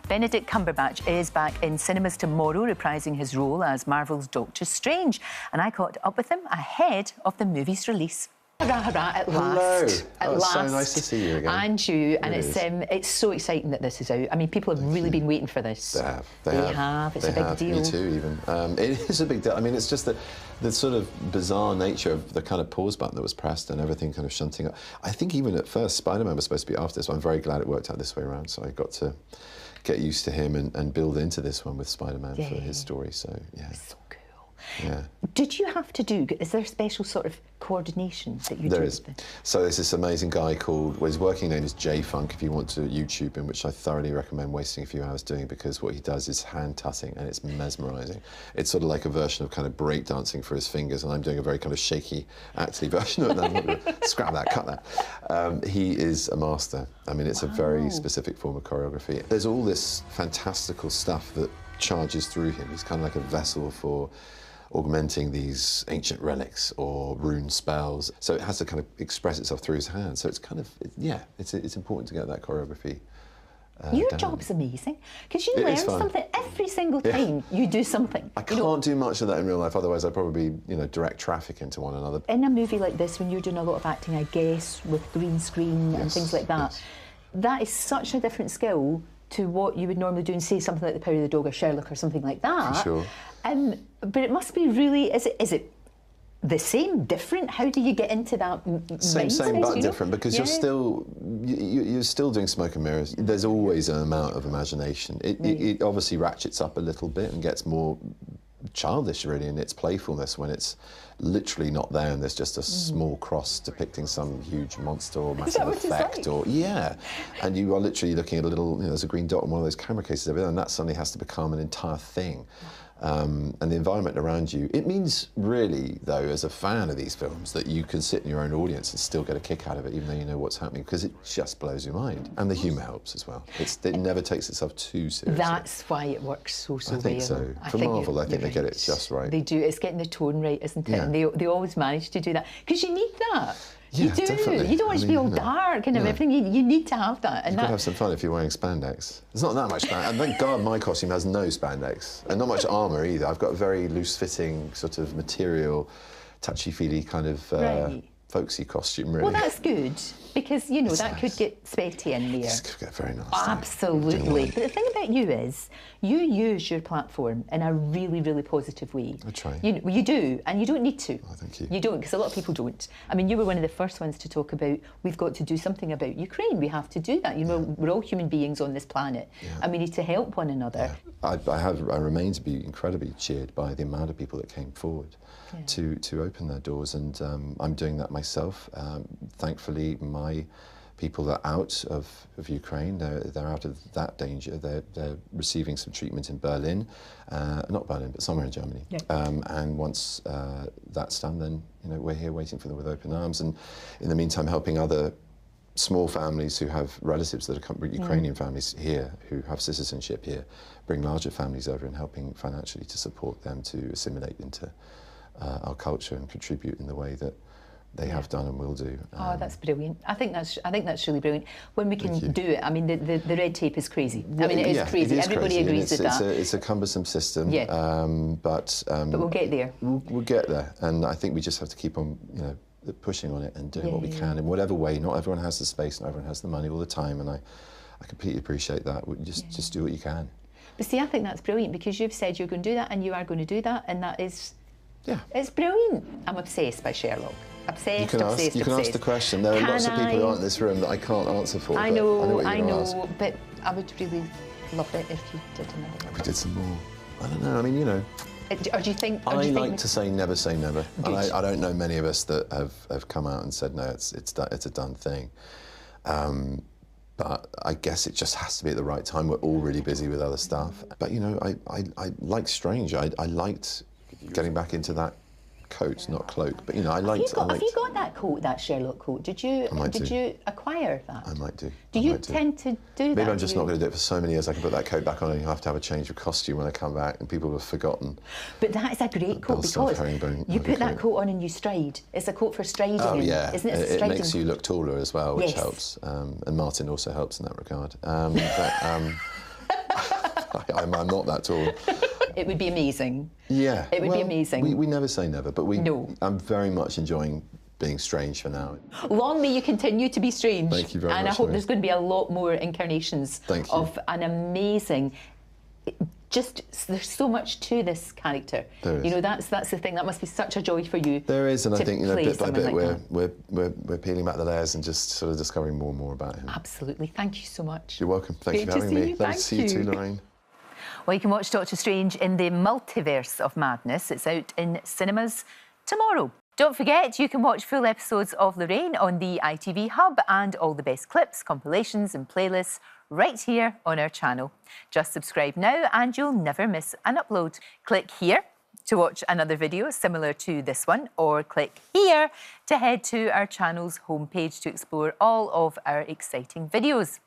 Benedict Cumberbatch is back in cinemas tomorrow, reprising his role as Marvel's Doctor Strange. And I caught up with him ahead of the movie's release. Hurrah, hurrah, at last. Hello. It's so nice to see you again. And you. And it's so exciting that this is out. I mean, people have really been waiting for this. They have. They have. It's a big deal. Me too, even. It is a big deal. I mean, it's just the sort of bizarre nature of the kind of pause button that was pressed and everything kind of shunting up. I think even at first, Spider-Man was supposed to be after this. I'm very glad it worked out this way around. So I got to get used to him and build into this one with Spider-Man for his story. So, yeah. So cool. Yeah. Did you have to do, is there a special sort of coordination that you do? There is. So there's this amazing guy called, well, his working name is J-Funk, if you want to YouTube him, which I thoroughly recommend wasting a few hours doing, because what he does is hand tutting and it's mesmerising. It's sort of like a version of kind of break dancing for his fingers, and I'm doing a very kind of shaky, acty version of it. I'm not going to scrap that, cut that. He is a master. I mean, it's a very specific form of choreography. There's all this fantastical stuff that charges through him. He's kind of like a vessel for augmenting these ancient relics or rune spells. So it has to kind of express itself through his hands. So it's kind of, yeah, it's important to get that choreography Your down. job's amazing, because you learn something every single time you do something. I can't do much of that in real life, otherwise I'd probably, direct traffic into one another. In a movie like this, when you're doing a lot of acting, I guess, with green screen and things like that, that is such a different skill to what you would normally do in, say, something like The Power of the Dog or Sherlock or something like that. For sure. But it must be really, is it the same, different? How do you get into that Same but different, because you're still doing smoke and mirrors. There's always an amount of imagination. It obviously ratchets up a little bit and gets more childish, really, in its playfulness when it's literally not there and there's just a small cross depicting some huge monster or massive effect, or and you are literally looking at a little, there's a green dot on one of those camera cases over there, and that suddenly has to become an entire thing. And the environment around you, it means really, though, as a fan of these films, that you can sit in your own audience and still get a kick out of it, even though you know what's happening, because it just blows your mind. And the humour helps as well. It never takes itself too seriously. That's why it works so well. I think so. For Marvel, I think they get it just right. They do. It's getting the tone right, isn't it? Yeah. And they always manage to do that, because you need that. Yeah, you do. Definitely. You don't want it to be all dark and everything. You need to have that. And You've got to have some fun if you're wearing spandex. There's not that much spandex. And thank God my costume has no spandex. And not much armour either. I've got a very loose-fitting sort of material, touchy-feely kind of folksy costume, really. Well, that's good, because, that could get sweaty in there. It could get very nasty. Absolutely. But the thing about you is, you use your platform in a really, really positive way. I try. You do, and you don't need to. Oh, thank you. You don't, because a lot of people don't. I mean, you were one of the first ones to talk about, we've got to do something about Ukraine. We have to do that. We're all human beings on this planet, and we need to help one another. Yeah. I remain to be incredibly cheered by the amount of people that came forward to open their doors, and I'm doing that myself. Thankfully, my people are out of Ukraine. They're out of that danger. They're receiving some treatment in Berlin, not Berlin, but somewhere in Germany. Yeah. And once that's done, then we're here waiting for them with open arms. And in the meantime, helping other small families who have relatives that are Ukrainian families here who have citizenship here, bring larger families over and helping financially to support them to assimilate into our culture and contribute in the way that they have done and will do. Oh, that's brilliant. I think that's really brilliant. When we can do it, I mean, the red tape is crazy. I mean, it is crazy. Everybody agrees with that. It's a cumbersome system. Yeah. But we'll get there. We'll get there, and I think we just have to keep on, pushing on it and doing what we can in whatever way. Not everyone has the space, not everyone has the money all the time, and I completely appreciate that. Just do what you can. But see, I think that's brilliant, because you've said you're going to do that, and you are going to do that, and that is, it's brilliant. I'm obsessed by Sherlock. Obsessed, you can ask the question. There are lots of people who aren't in this room that I can't answer for. I know, but I would really love it if you did another one. We did some more. I don't know. I mean, Or do you think? I like to say never say never. And I don't know many of us that have come out and said no, it's a done thing. But I guess it just has to be at the right time. We're all really busy with other stuff. But I like Strange. I liked getting back into that coat, not cloak. But have you got that coat, that Sherlock coat? Did you acquire that? I might do. Do you tend to do that? Maybe I'm just not going to do it for so many years. I can put that coat back on and you'll have to have a change of costume when I come back, and people have forgotten. But that is a great coat, because you put that coat on and you stride. It's a coat for striding. Oh yeah, isn't it? It makes you look taller as well, which helps. And Martin also helps in that regard. I'm not that tall. It would be amazing. Yeah. It would be amazing. We never say never, but No. I'm very much enjoying being strange for now. Long may you continue to be strange. Thank you very much. And I hope there's going to be a lot more incarnations of an amazing... there's so much to this character. There is. You know, that's the thing. That must be such a joy for you. There is, and I think, you know, bit by bit like we're peeling back the layers and just sort of discovering more and more about him. Absolutely. Thank you so much. You're welcome. Thank you for having me. Nice to see you too, Lorraine. Well, you can watch Doctor Strange in the Multiverse of Madness. It's out in cinemas tomorrow. Don't forget, you can watch full episodes of Lorraine on the ITV Hub and all the best clips, compilations and playlists right here on our channel. Just subscribe now and you'll never miss an upload. Click here to watch another video similar to this one, or click here to head to our channel's homepage to explore all of our exciting videos.